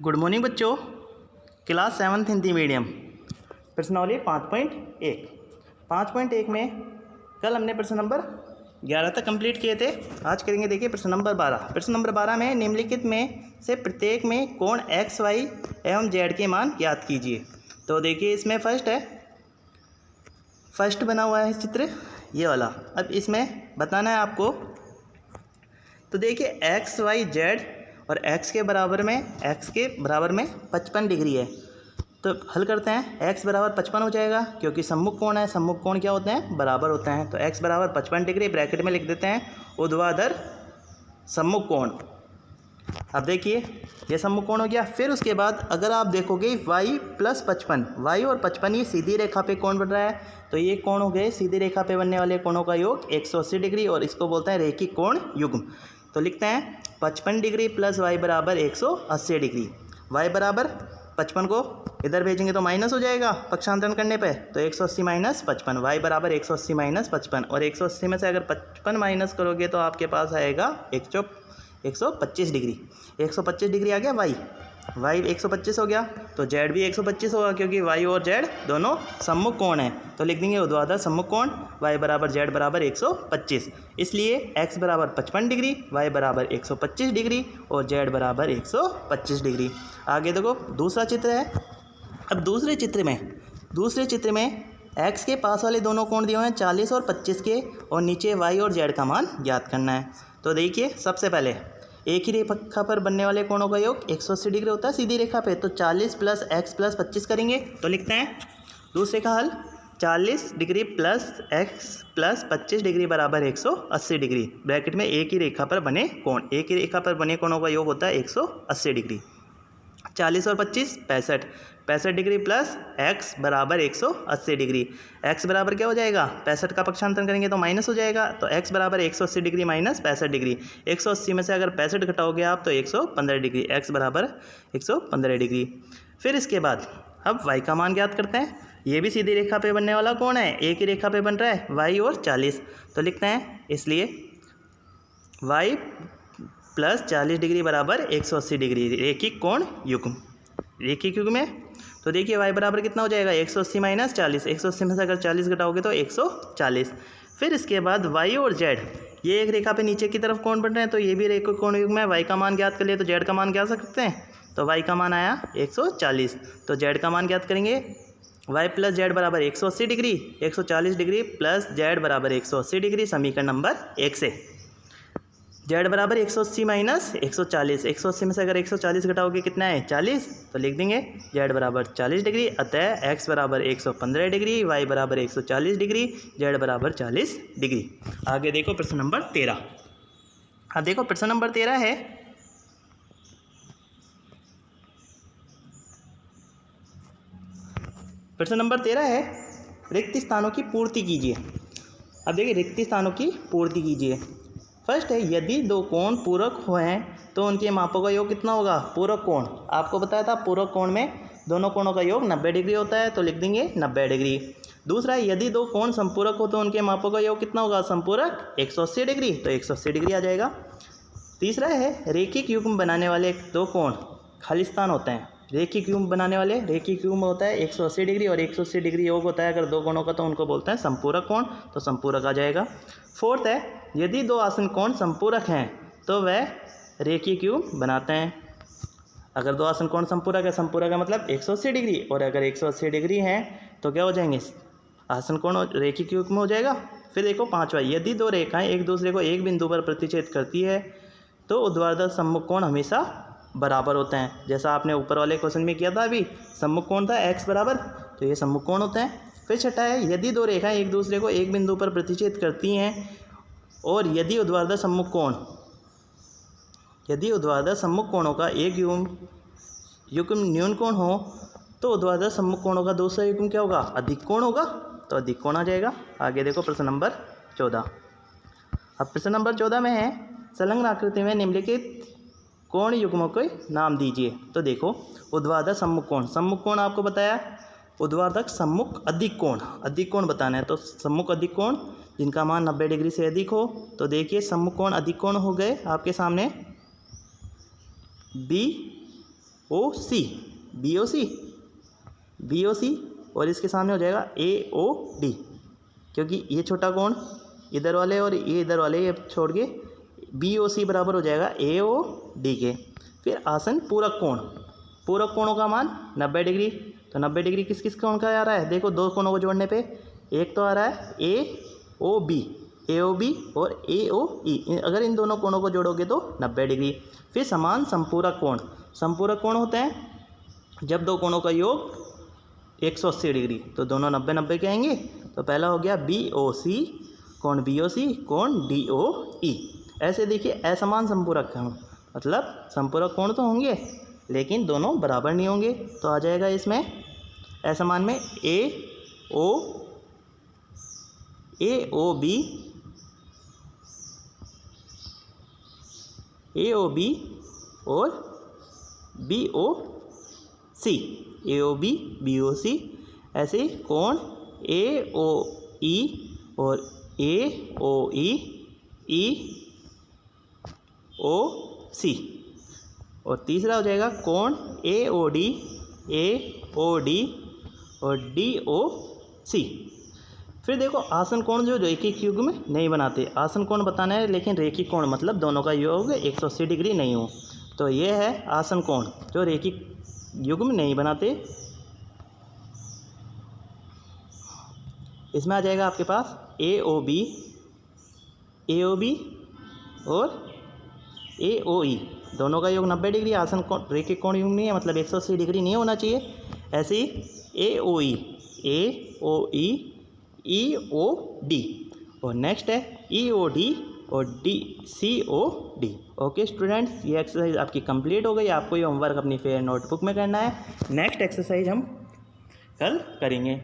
Good morning बच्चों। Class 7th Hindi medium प्रश्नावली 5.1 में कल हमने प्रश्न नंबर 11 तक कंप्लीट किए थे। आज करेंगे देखिए प्रश्न नंबर 12। प्रश्न नंबर 12 में निम्नलिखित में से प्रत्येक में कोण एक्स वाई एवं जेड के मान ज्ञात कीजिए। तो देखिए इसमें फर्स्ट बना हुआ है चित्र ये वाला। अब इसमें बताना है आपको। तो देखिए एक्स वाई जेड और x के बराबर में 55 डिग्री है। तो हल करते हैं। x बराबर 55 हो जाएगा क्योंकि सम्मुख कोण है। सम्मुख कोण क्या होते हैं? बराबर होते हैं। तो x बराबर 55 डिग्री ब्रैकेट में लिख देते हैं ऊर्ध्वाधर सम्मुख कोण। अब देखिए ये सम्मुख कोण हो गया। फिर उसके बाद अगर आप देखोगे y + 55, y और 55 ये सीधी रेखा पे कोण बन रहा है। तो ये कोण हो गए सीधी रेखा पे बनने वाले कोणों का योग 180 डिग्री और इसको बोलते हैं रेखिक कोण युग्म। तो लिखते हैं 55 डिग्री प्लस y बराबर 180 डिग्री। y बराबर 55 को इधर भेजेंगे तो माइनस हो जाएगा पक्षांतरण करने पे। तो 180 - 55, y बराबर 180 - 55 और 180 में से अगर 55 माइनस करोगे तो आपके पास आएगा 125 डिग्री। 125 डिग्री आ गया y 125 हो गया। तो z भी 125 होगा क्योंकि y और z दोनों सम्मुख कोण हैं। तो लिख देंगे ऊर्ध्वाधर सम्मुख कोण y बराबर z बराबर 125। इसलिए x बराबर 55 डिग्री, y बराबर 125 डिग्री और z बराबर 125 डिग्री। आगे देखो दूसरा चित्र है। अब दूसरे चित्र में x के पास वाले दोनों कोण दिए हुए हैं 40 और 25 के और नीचे y और z का मान ज्ञात करना है। तो देखिए सबसे पहले एक ही रेखा पर बनने वाले कोणों का योग 180 डिग्री होता है सीधी रेखा पे। तो 40 + x + 25 करेंगे। तो लिखते हैं दूसरे का हल 40 डिग्री प्लस x + 25 डिग्री बराबर 180 डिग्री। ब्रैकेट में एक ही रेखा पर बने कोण, एक ही रेखा पर बने कोणों का योग होता है 180 डिग्री। 40 और 25 65 डिग्री प्लस x बराबर 180 डिग्री। x बराबर क्या हो जाएगा? 65 का पक्षांतरण करेंगे तो माइनस हो जाएगा। तो x बराबर 180 डिग्री माइनस 65 डिग्री। 180 में से अगर 65 घटाओगे आप तो 115 डिग्री। x बराबर 115 डिग्री। फिर इसके बाद अब y का मान ज्ञात करते हैं। ये भी सीधी रेखा पे बनने वाला कोण है, एक ही रेखा पे बन रहा है y और 40। तो लिखते हैं इसलिए y + 40 डिग्री बराबर 180 डिग्री रेखिक कोण युग्म। रेखिक युग्म में तो देखिए y बराबर कितना हो जाएगा? 180 - 40। 180 में से अगर 40 घटाओगे तो 140। फिर इसके बाद y और z ये एक रेखा पे नीचे की तरफ कोण बन रहे हैं। तो ये भी रेखिक कोण युग्म है। y का मान ज्ञात कर लिए तो z का मान ज्ञात कर सकते हैं। तो y का मान आया 140। तो z का मान ज्ञात करेंगे। y + z बराबर 180 डिग्री, 140 डिग्री प्लस z बराबर 180 डिग्री समीकरण नंबर 1 से। z बराबर 180 - 140। 180 में से अगर 140 घटाओगे कितना है? 40। तो लिख देंगे z बराबर 40 डिग्री। अतः x बराबर 115 डिग्री, y बराबर 140 डिग्री, z बराबर 40 डिग्री। आगे देखो प्रश्न नंबर 13। अब देखो प्रश्न नंबर 13 है रिक्त स्थानों की पूर्ति कीजिए। अब देखिए रिक्त स्थानों की पूर्ति कीजिए। फर्स्ट है यदि दो कोण पूरक हैं तो उनके मापों का योग कितना होगा? पूरक कोण आपको बताया था पूरक कोण में दोनों कोणों का योग 90 डिग्री होता है। तो लिख देंगे 90 डिग्री। दूसरा है यदि दो कोण संपूरक हो तो उनके मापों का योग कितना होगा? संपूरक 180 डिग्री। तो 180 डिग्री आ जाएगा। तीसरा है रेखिक युग्म बनाने वाले दो कोण खालिस्तान होते हैं। रेखिक युग्म होता है 180 डिग्री और 180 डिग्री योग होता है अगर दो कोणों का तो उनको बोलते हैं संपूरक कोण। तो संपूरक आ जाएगा। फोर्थ है यदि दो आसन कोण संपूरक हैं तो वह रेखिक युग्म बनाते हैं। अगर दो आसन कोण संपूरक है मतलब 180 डिग्री और अगर 180 डिग्री हैं तो क्या हो जाएंगे? आसन कोण रेखिक युग्म हो जाएगा। फिर देखो पांचवा यदि दो रेखाएं एक दूसरे को एक बिंदु पर प्रतिच्छेद करती है तो ऊर्ध्वाधर सम्मुख कोण हमेशा बराबर होते हैं। जैसा आपने ऊपर वाले क्वेश्चन में किया था अभी सम्मुख कोण था x बराबर, तो ये सम्मुख कोण होते हैं। फिर छठा है यदि दो रेखाएं एक दूसरे को एक बिंदु पर प्रतिच्छेद करती हैं और यदि ऊर्ध्वाधर सम्मुख कोणों का एक युग्म न्यून कोण हो तो ऊर्ध्वाधर सम्मुख कोणों का दूसरा युग्म क्या होगा? अधिक कोण होगा। तो अधिक कोण आ जाएगा। आगे देखो प्रश्न नंबर 14। अब प्रश्न नंबर 14 में है संलग्न आकृति में निम्नलिखित कोण युग्मों के नाम दीजिए। तो देखो ऊर्ध्वाधर सम्मुख कोण आपको बताया। ऊर्ध्वाधर सम्मुख अधिक कोण बताना है। तो सम्मुख अधिक कोण जिनका मान 90 डिग्री से अधिक हो। तो देखिए सम्मुख कोण अधिक कोण हो गए आपके सामने B ओ सी, बी ओ सी, बी ओ सी, और इसके सामने हो जाएगा ए ओ डी, क्योंकि ये छोटा कोण इधर वाले और ये इधर वाले ये छोड़ के बी ओ सी बराबर हो जाएगा ए ओ डी के। फिर आसन पूरक कोण, पूरक कोणों का मान 90 डिग्री। तो 90 डिग्री किस किस कोण का आ रहा है, देखो दो कोणों को जोड़ने पे एक तो आ रहा है ए ओ बी, ए ओ बी और ए ओ ई, अगर इन दोनों कोणों को जोड़ोगे तो 90 डिग्री। फिर समान संपूरक कोण, संपूरक कोण होते हैं जब दो कोणों का योग 180 डिग्री, तो दोनों 90 90 के आएंगे। तो पहला हो गया बी ओ सी, कोण बी ओ सी, कोण डी ओ ई। ऐसे देखिए असमान संपूरक कोण, मतलब संपूरक कोण तो होंगे लेकिन दोनों बराबर नहीं होंगे। तो आ जाएगा इसमें असमान में ए ओ बी, ए ओ बी और बी ओ सी, ए ओ बी बी ओ सी। ऐसे कोण ए ओ ई और ए ओ ई ओ सी। और तीसरा हो जाएगा कोण ए ओ डी और डी ओ सी। फिर देखो आसन कोण जो रैखिक युग्म नहीं बनाते, आसन कोण बताना है लेकिन रैखिक कोण मतलब दोनों का योग 180 डिग्री नहीं हो, तो ये है आसन कोण जो रैखिक युग्म नहीं बनाते। इसमें आ जाएगा आपके पास ए ओ बी और ए ओ ई, दोनों का योग 90 डिग्री, आसन कोण रैखिक कोण युग्म नहीं है मतलब 180 डिग्री नहीं होना चाहिए। ऐसे ही ए ओ ई ओ डी और नेक्स्ट है ई ओ डी और D C O D. Okay students, ये एक्सरसाइज आपकी कंप्लीट हो गई। आपको ये होमवर्क अपनी फेयर नोटबुक में करना है। नेक्स्ट एक्सरसाइज हम कल करेंगे।